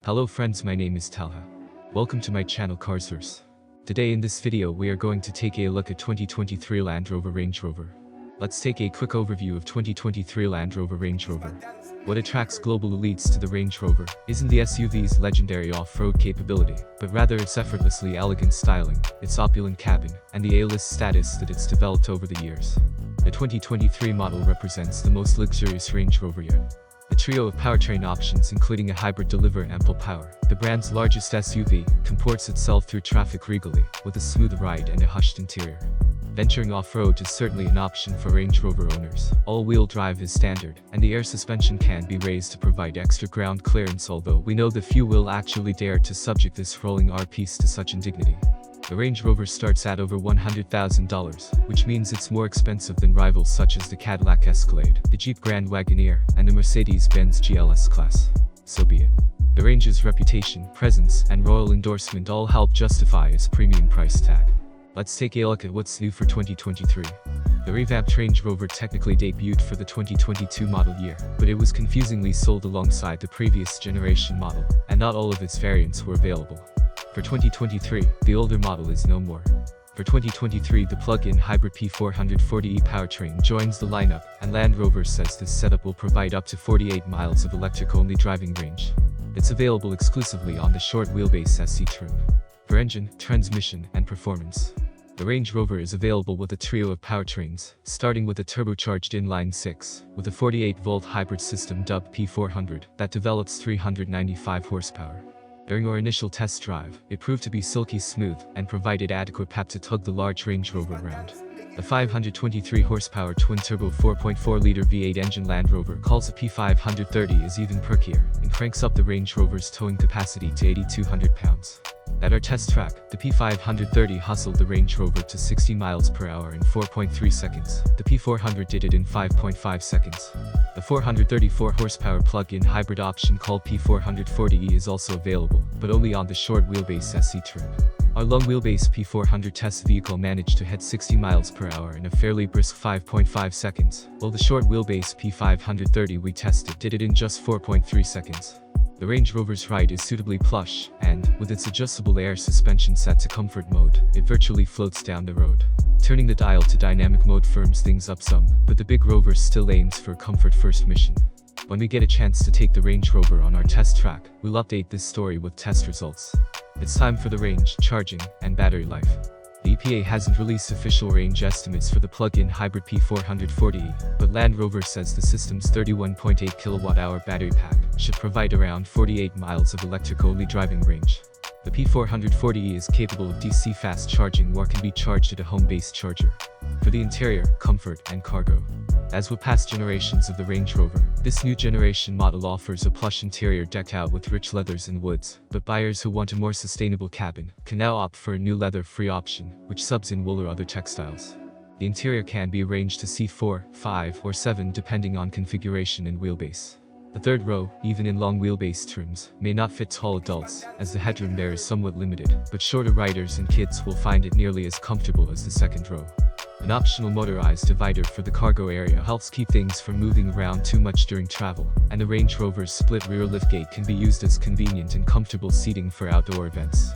Hello friends, my name is Talha. Welcome to my channel Carsverse. Today in this video we are going to take a look at 2023 Land Rover Range Rover. Let's take a quick overview of 2023 Land Rover Range Rover. What attracts global elites to the Range Rover isn't the SUV's legendary off-road capability, but rather its effortlessly elegant styling, its opulent cabin, and the A-list status that it's developed over the years. The 2023 model represents the most luxurious Range Rover yet. A trio of powertrain options including a hybrid deliver ample power. The brand's largest SUV comports itself through traffic regally, with a smooth ride and a hushed interior. Venturing off-road is certainly an option for Range Rover owners. All-wheel drive is standard, and the air suspension can be raised to provide extra ground clearance, although we know the few will actually dare to subject this rolling R-piece to such indignity. The Range Rover starts at over $100,000, which means it's more expensive than rivals such as the Cadillac Escalade, the Jeep Grand Wagoneer, and the Mercedes-Benz GLS class. So be it. The Range's reputation, presence, and royal endorsement all help justify its premium price tag. Let's take a look at what's new for 2023. The revamped Range Rover technically debuted for the 2022 model year, but it was confusingly sold alongside the previous generation model, and not all of its variants were available. For 2023, the older model is no more. For 2023, the plug-in hybrid P440e powertrain joins the lineup, and Land Rover says this setup will provide up to 48 miles of electric-only driving range. It's available exclusively on the short wheelbase SE trim. For engine, transmission, and performance, the Range Rover is available with a trio of powertrains, starting with a turbocharged inline-6, with a 48-volt hybrid system dubbed P400 that develops 395 horsepower. During our initial test drive, it proved to be silky smooth and provided adequate pep to tug the large Range Rover around. The 523 horsepower twin-turbo 4.4-liter V8 engine Land Rover calls the P530 is even perkier and cranks up the Range Rover's towing capacity to 8,200 pounds. At our test track, the P530 hustled the Range Rover to 60 miles per hour in 4.3 seconds. The P400 did it in 5.5 seconds. The 434 horsepower plug-in hybrid option called P440e is also available, but only on the short wheelbase SE trim. Our long wheelbase P400 test vehicle managed to hit 60 miles per hour in a fairly brisk 5.5 seconds, while the short wheelbase P530 we tested did it in just 4.3 seconds. The Range Rover's ride is suitably plush, and, with its adjustable air suspension set to comfort mode, it virtually floats down the road. Turning the dial to dynamic mode firms things up some, but the big Rover still aims for a comfort-first mission. When we get a chance to take the Range Rover on our test track, we'll update this story with test results. It's time for the range, charging, and battery life. The EPA hasn't released official range estimates for the plug-in hybrid P440e, but Land Rover says the system's 31.8 kWh battery pack should provide around 48 miles of electric-only driving range. The P440e is capable of DC fast charging or can be charged at a home-based charger. For the interior, comfort, and cargo. As with past generations of the Range Rover, this new generation model offers a plush interior decked out with rich leathers and woods, but buyers who want a more sustainable cabin can now opt for a new leather-free option, which subs in wool or other textiles. The interior can be arranged to seat 4, 5, or 7 depending on configuration and wheelbase. The third row, even in long wheelbase trims, may not fit tall adults, as the headroom there is somewhat limited, but shorter riders and kids will find it nearly as comfortable as the second row. An optional motorized divider for the cargo area helps keep things from moving around too much during travel, and the Range Rover's split rear liftgate can be used as convenient and comfortable seating for outdoor events.